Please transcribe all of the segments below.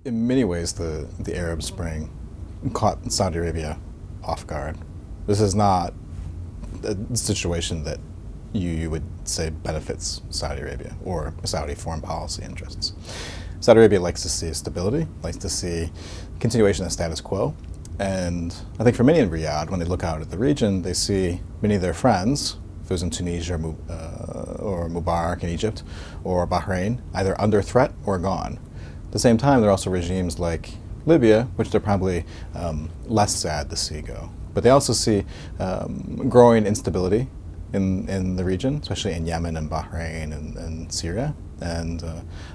In many ways, the Arab Spring caught Saudi Arabia off guard. This is not a situation that you would say benefits Saudi Arabia or Saudi foreign policy interests. Saudi Arabia likes to see stability, likes to see continuation of status quo. And I think for many in Riyadh, when they look out at the region, they see many of their friends, if it was in Tunisia or Mubarak in Egypt or Bahrain, either under threat or gone. At the same time, there are also regimes like Libya, which they're probably less sad to see go. But they also see growing instability in the region, especially in Yemen and Bahrain and Syria. And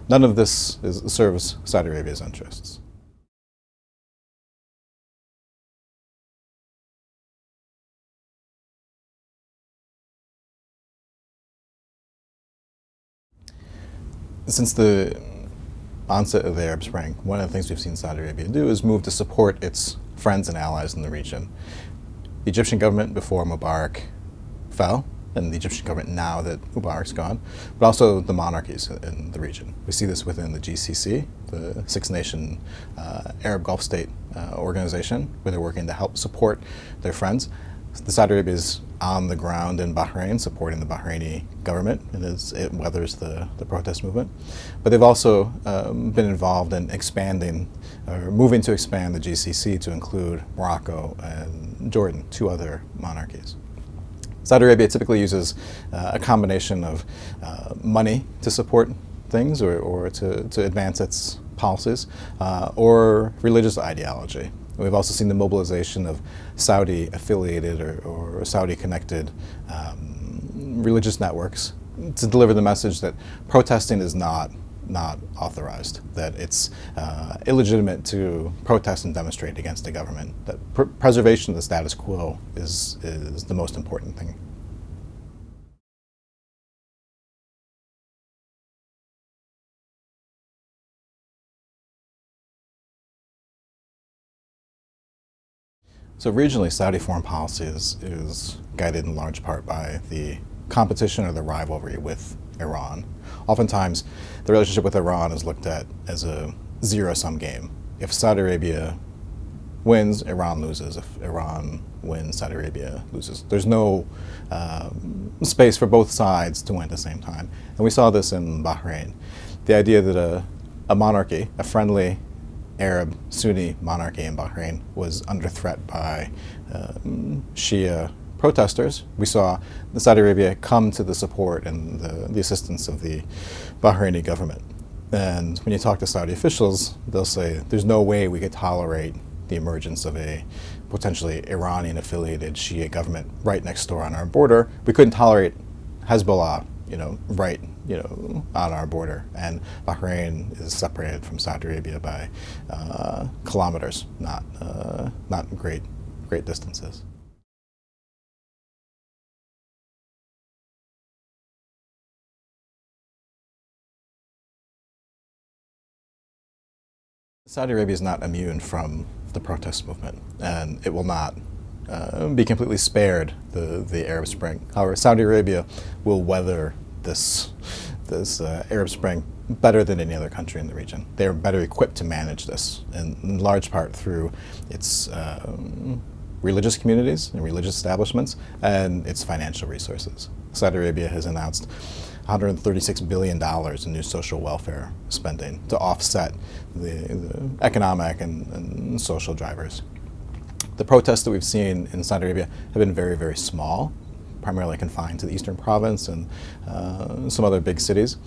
none of this serves Saudi Arabia's interests. Since the onset of the Arab Spring, one of the things we've seen Saudi Arabia do is move to support its friends and allies in the region. The Egyptian government before Mubarak fell, and the Egyptian government now that Mubarak's gone, but also the monarchies in the region. We see this within the GCC, the Six-Nation Arab Gulf State organization, where they're working to help support their friends. The Saudi Arabia is on the ground in Bahrain, supporting the Bahraini government as it weathers the protest movement. But they've also been involved in expanding, or moving to expand the GCC to include Morocco and Jordan, two other monarchies. Saudi Arabia typically uses a combination of money to support things or to advance its policies, or religious ideology. We've also seen the mobilization of Saudi-affiliated or Saudi-connected religious networks to deliver the message that protesting is not authorized, that it's illegitimate to protest and demonstrate against the government, that preservation of the status quo is the most important thing. So regionally, Saudi foreign policy is guided in large part by the competition or the rivalry with Iran. Oftentimes, the relationship with Iran is looked at as a zero-sum game. If Saudi Arabia wins, Iran loses. If Iran wins, Saudi Arabia loses. There's no space for both sides to win at the same time. And we saw this in Bahrain. The idea that a monarchy, a friendly Arab Sunni monarchy in Bahrain, was under threat by Shia protesters. We saw Saudi Arabia come to the support and the assistance of the Bahraini government. And when you talk to Saudi officials, they'll say there's no way we could tolerate the emergence of a potentially Iranian-affiliated Shia government right next door on our border. We couldn't tolerate Hezbollah, right, on our border. And Bahrain is separated from Saudi Arabia by kilometers, not great distances. Saudi Arabia is not immune from the protest movement, and it will not be completely spared the Arab Spring. However, Saudi Arabia will weather this Arab Spring better than any other country in the region. They are better equipped to manage this, in large part through its religious communities and religious establishments and its financial resources. Saudi Arabia has announced $136 billion in new social welfare spending to offset the economic and social drivers. The protests that we've seen in Saudi Arabia have been very, very small, primarily confined to the eastern province and some other big cities.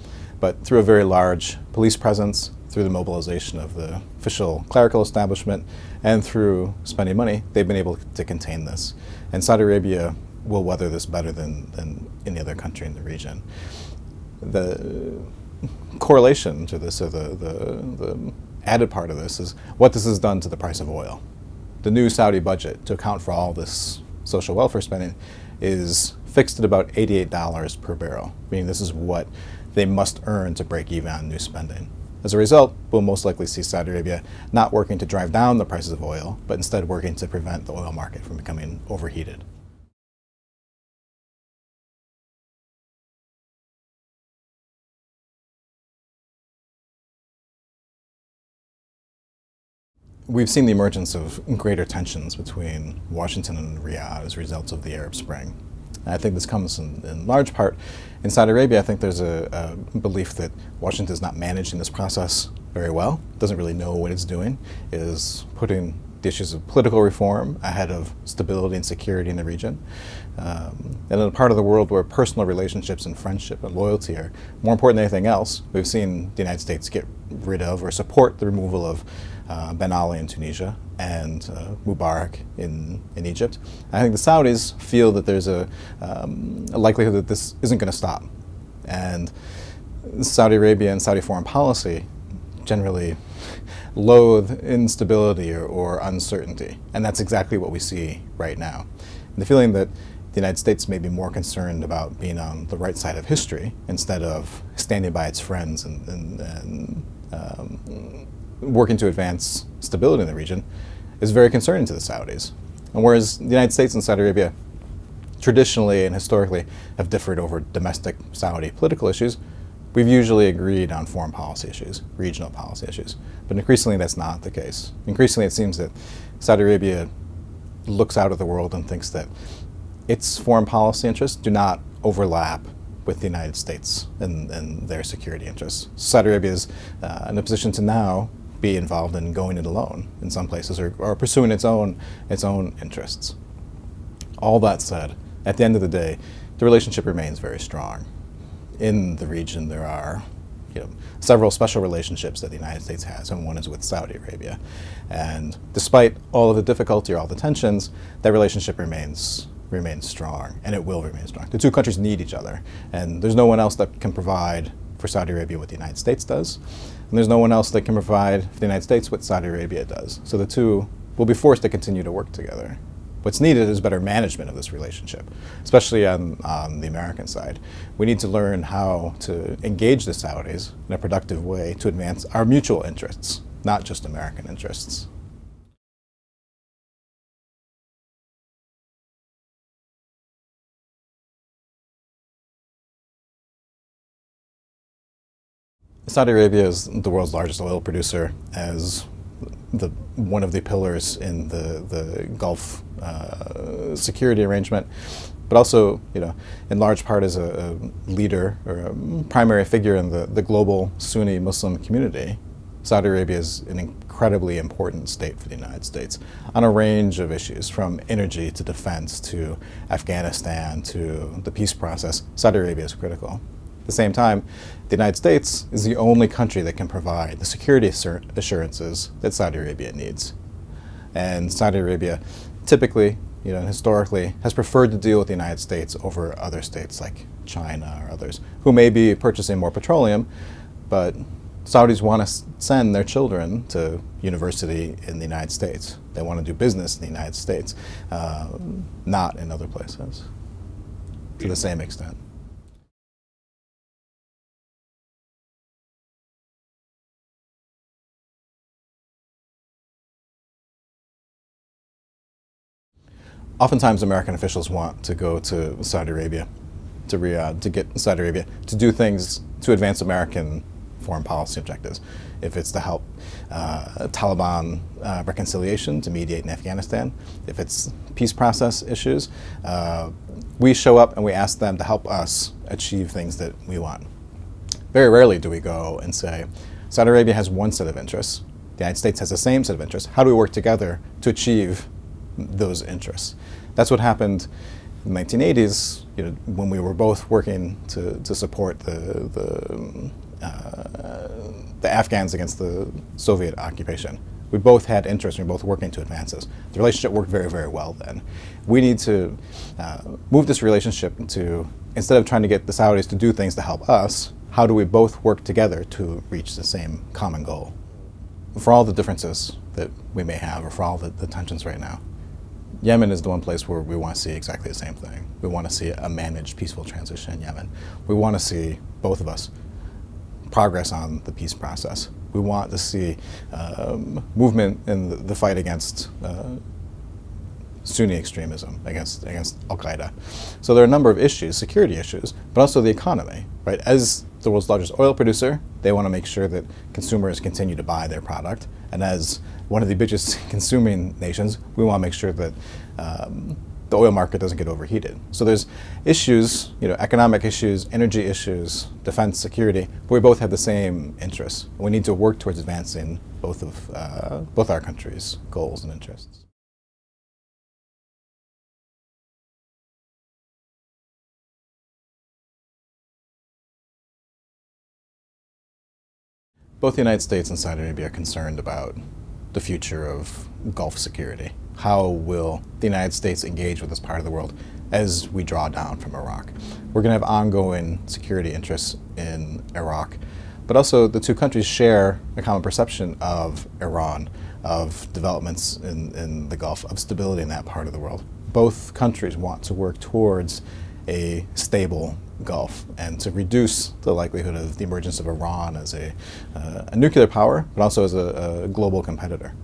But through a very large police presence, through the mobilization of the official clerical establishment, and through spending money, they've been able to contain this. And Saudi Arabia will weather this better than any other country in the region. The correlation to this, or the added part of this, is what this has done to the price of oil. The new Saudi budget, to account for all this social welfare spending, is fixed at about $88 per barrel, meaning this is what they must earn to break even on new spending. As a result, we'll most likely see Saudi Arabia not working to drive down the prices of oil, but instead working to prevent the oil market from becoming overheated. we've seen the emergence of greater tensions between Washington and Riyadh as a result of the Arab Spring. And I think this comes in large part in Saudi Arabia. I think there's a belief that Washington is not managing this process very well, doesn't really know what it's doing, is putting the issues of political reform ahead of stability and security in the region. And in a part of the world where personal relationships and friendship and loyalty are more important than anything else, we've seen the United States get rid of or support the removal of Ben Ali in Tunisia and Mubarak in Egypt. I think the Saudis feel that there's a likelihood that this isn't going to stop. And Saudi Arabia and Saudi foreign policy generally loathe instability or uncertainty. And that's exactly what we see right now. And the feeling that the United States may be more concerned about being on the right side of history instead of standing by its friends and working to advance stability in the region is very concerning to the Saudis. And whereas the United States and Saudi Arabia traditionally and historically have differed over domestic Saudi political issues, we've usually agreed on foreign policy issues, regional policy issues. But increasingly that's not the case. Increasingly it seems that Saudi Arabia looks out at the world and thinks that its foreign policy interests do not overlap with the United States and their security interests. Saudi Arabia is in a position to now be involved in going it alone in some places or pursuing its own interests. All that said, at the end of the day, the relationship remains very strong. In the region, there are several special relationships that the United States has, and one is with Saudi Arabia. And despite all of the difficulty or all the tensions, that relationship remains strong, and it will remain strong. The two countries need each other, and there's no one else that can provide for Saudi Arabia what the United States does, and there's no one else that can provide for the United States what Saudi Arabia does. So the two will be forced to continue to work together. What's needed is better management of this relationship, especially on the American side. We need to learn how to engage the Saudis in a productive way to advance our mutual interests, not just American interests. Saudi Arabia is the world's largest oil producer, as one of the pillars in the Gulf security arrangement, but also, in large part as a leader or a primary figure in the global Sunni Muslim community. Saudi Arabia is an incredibly important state for the United States on a range of issues, from energy to defense to Afghanistan to the peace process. Saudi Arabia is critical. At the same time, the United States is the only country that can provide the security assurances that Saudi Arabia needs. And Saudi Arabia typically, historically, has preferred to deal with the United States over other states like China or others, who may be purchasing more petroleum, but Saudis want to send their children to university in the United States. They want to do business in the United States, not in other places, to the same extent. Oftentimes, American officials want to go to Saudi Arabia, to Riyadh, to get Saudi Arabia to do things to advance American foreign policy objectives. If it's to help Taliban reconciliation, to mediate in Afghanistan, if it's peace process issues, we show up and we ask them to help us achieve things that we want. Very rarely do we go and say, Saudi Arabia has one set of interests, the United States has the same set of interests. How do we work together to achieve those interests? That's what happened in the 1980s, when we were both working to support the Afghans against the Soviet occupation. We both had interests, and we were both working to advance this. The relationship worked very, very well then. We need to move this relationship to, instead of trying to get the Saudis to do things to help us, how do we both work together to reach the same common goal? For all the differences that we may have, or for all the tensions right now, Yemen is the one place where we want to see exactly the same thing. We want to see a managed, peaceful transition in Yemen. We want to see, both of us, progress on the peace process. We want to see movement in the fight against Sunni extremism, against Al-Qaeda. So there are a number of issues, security issues, but also the economy, right? As the world's largest oil producer, the They want to make sure that consumers continue to buy their product. And as one of the biggest consuming nations, we want to make sure that the oil market doesn't get overheated. So there's issues, economic issues, energy issues, defense, security, but we both have the same interests. We need to work towards advancing both our countries' goals and interests. Both the United States and Saudi Arabia are concerned about the future of Gulf security. How will the United States engage with this part of the world as we draw down from Iraq? We're going to have ongoing security interests in Iraq, but also the two countries share a common perception of Iran, of developments in the Gulf, of stability in that part of the world. Both countries want to work towards a stable Gulf and to reduce the likelihood of the emergence of Iran as a nuclear power, but also as a global competitor.